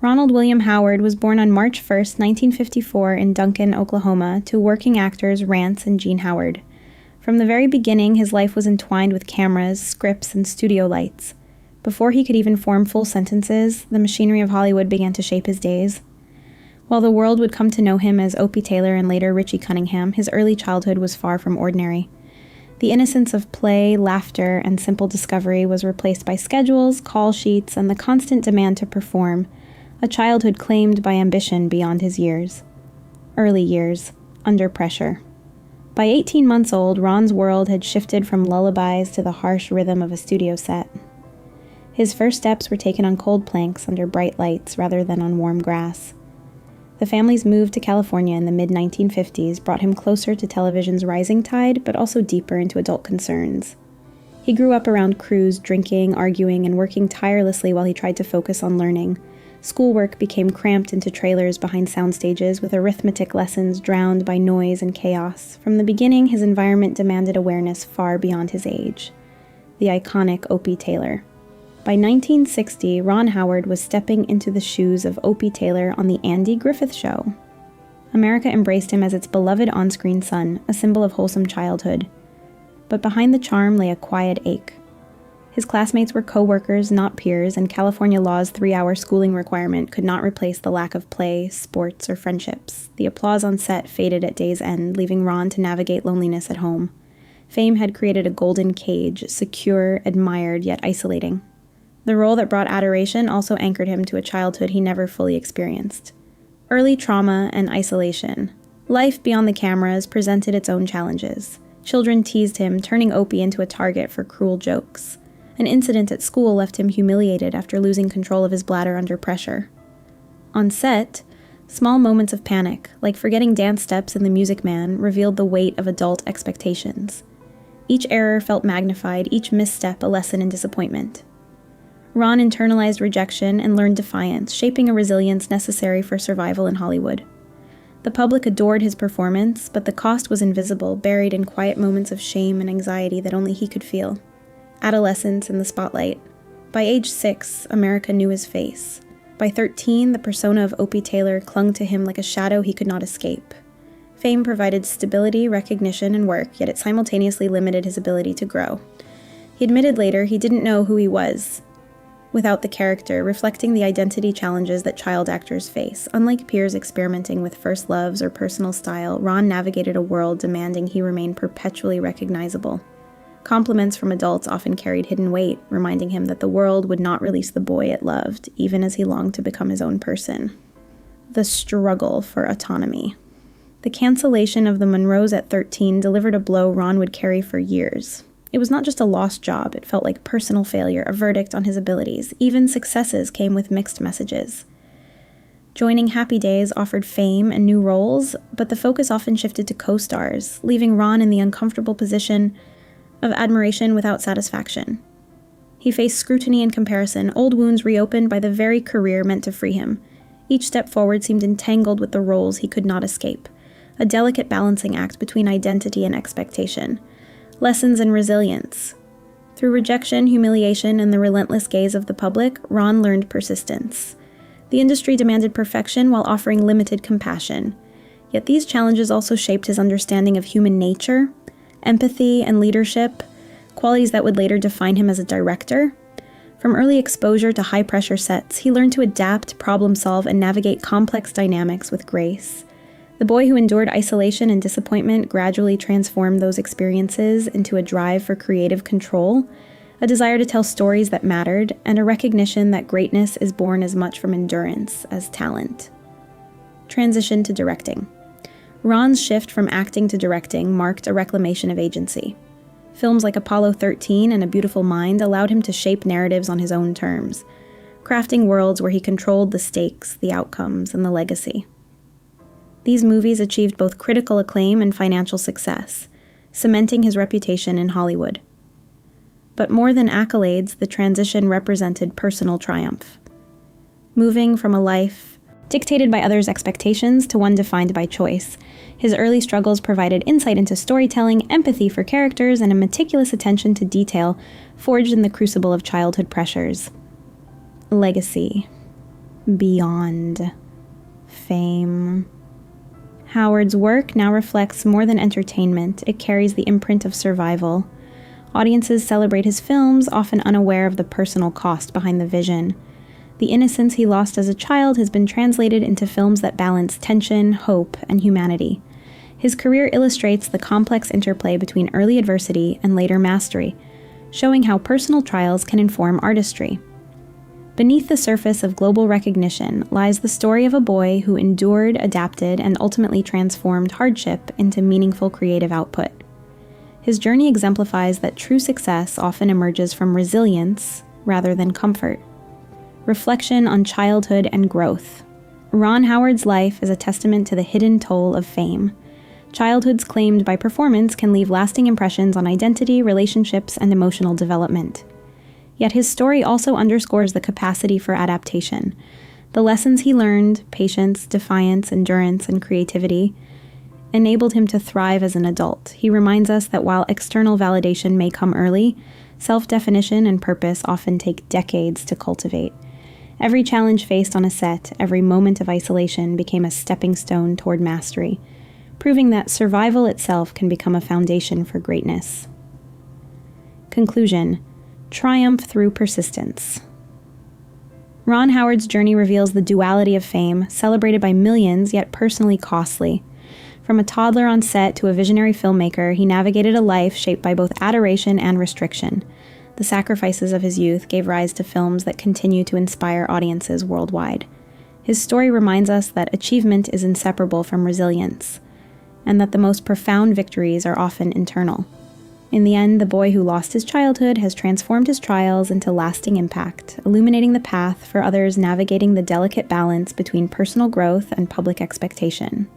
Ronald William Howard was born on March 1, 1954 in Duncan, Oklahoma, to working actors Rance and Gene Howard. From the very beginning, his life was entwined with cameras, scripts, and studio lights. Before he could even form full sentences, the machinery of Hollywood began to shape his days. While the world would come to know him as Opie Taylor and later Richie Cunningham, his early childhood was far from ordinary. The innocence of play, laughter, and simple discovery was replaced by schedules, call sheets, and the constant demand to perform, a childhood claimed by ambition beyond his years. Early years, under pressure. By 18 months old, Ron's world had shifted from lullabies to the harsh rhythm of a studio set. His first steps were taken on cold planks under bright lights rather than on warm grass. The family's move to California in the mid-1950s brought him closer to television's rising tide, but also deeper into adult concerns. He grew up around crews, drinking, arguing, and working tirelessly while he tried to focus on learning. Schoolwork became cramped into trailers behind soundstages, with arithmetic lessons drowned by noise and chaos. From the beginning, his environment demanded awareness far beyond his age. The iconic Opie Taylor. By 1960, Ron Howard was stepping into the shoes of Opie Taylor on the Andy Griffith Show. America embraced him as its beloved on-screen son, a symbol of wholesome childhood. But behind the charm lay a quiet ache. His classmates were co-workers, not peers, and California law's 3-hour schooling requirement could not replace the lack of play, sports, or friendships. The applause on set faded at day's end, leaving Ron to navigate loneliness at home. Fame had created a golden cage, secure, admired, yet isolating. The role that brought adoration also anchored him to a childhood he never fully experienced. Early trauma and isolation. Life beyond the cameras presented its own challenges. Children teased him, turning Opie into a target for cruel jokes. An incident at school left him humiliated after losing control of his bladder under pressure. On set, small moments of panic, like forgetting dance steps in The Music Man, revealed the weight of adult expectations. Each error felt magnified, each misstep a lesson in disappointment. Ron internalized rejection and learned defiance, shaping a resilience necessary for survival in Hollywood. The public adored his performance, but the cost was invisible, buried in quiet moments of shame and anxiety that only he could feel. Adolescence in the spotlight. By age 6, America knew his face. By 13, the persona of Opie Taylor clung to him like a shadow he could not escape. Fame provided stability, recognition, and work, yet it simultaneously limited his ability to grow. He admitted later he didn't know who he was without the character, reflecting the identity challenges that child actors face. Unlike peers experimenting with first loves or personal style, Ron navigated a world demanding he remain perpetually recognizable. Compliments from adults often carried hidden weight, reminding him that the world would not release the boy it loved, even as he longed to become his own person. The struggle for autonomy. The cancellation of the Monroes at 13 delivered a blow Ron would carry for years. It was not just a lost job, it felt like personal failure, a verdict on his abilities. Even successes came with mixed messages. Joining Happy Days offered fame and new roles, but the focus often shifted to co-stars, leaving Ron in the uncomfortable position of admiration without satisfaction. He faced scrutiny and comparison, old wounds reopened by the very career meant to free him. Each step forward seemed entangled with the roles he could not escape, a delicate balancing act between identity and expectation. Lessons in resilience. Through rejection, humiliation, and the relentless gaze of the public, Ron learned persistence. The industry demanded perfection while offering limited compassion. Yet these challenges also shaped his understanding of human nature, empathy, and leadership, qualities that would later define him as a director. From early exposure to high-pressure sets, he learned to adapt, problem-solve, and navigate complex dynamics with grace. The boy who endured isolation and disappointment gradually transformed those experiences into a drive for creative control, a desire to tell stories that mattered, and a recognition that greatness is born as much from endurance as talent. Transition to directing. Ron's shift from acting to directing marked a reclamation of agency. Films like Apollo 13 and A Beautiful Mind allowed him to shape narratives on his own terms, crafting worlds where he controlled the stakes, the outcomes, and the legacy. These movies achieved both critical acclaim and financial success, cementing his reputation in Hollywood. But more than accolades, the transition represented personal triumph. Moving from a life dictated by others' expectations to one defined by choice, his early struggles provided insight into storytelling, empathy for characters, and a meticulous attention to detail forged in the crucible of childhood pressures. Legacy. beyond fame. Howard's work now reflects more than entertainment. It carries the imprint of survival. Audiences celebrate his films, often unaware of the personal cost behind the vision. The innocence he lost as a child has been translated into films that balance tension, hope, and humanity. His career illustrates the complex interplay between early adversity and later mastery, showing how personal trials can inform artistry. Beneath the surface of global recognition lies the story of a boy who endured, adapted, and ultimately transformed hardship into meaningful creative output. His journey exemplifies that true success often emerges from resilience rather than comfort. Reflection on childhood and growth. Ron Howard's life is a testament to the hidden toll of fame. Childhoods claimed by performance can leave lasting impressions on identity, relationships, and emotional development. Yet his story also underscores the capacity for adaptation. The lessons he learned, patience, defiance, endurance, and creativity, enabled him to thrive as an adult. He reminds us that while external validation may come early, self-definition and purpose often take decades to cultivate. Every challenge faced on a set, every moment of isolation became a stepping stone toward mastery, proving that survival itself can become a foundation for greatness. Conclusion: triumph through persistence. Ron Howard's journey reveals the duality of fame, celebrated by millions yet personally costly. From a toddler on set to a visionary filmmaker, he navigated a life shaped by both adoration and restriction. The sacrifices of his youth gave rise to films that continue to inspire audiences worldwide. His story reminds us that achievement is inseparable from resilience, and that the most profound victories are often internal. In the end, the boy who lost his childhood has transformed his trials into lasting impact, illuminating the path for others navigating the delicate balance between personal growth and public expectation.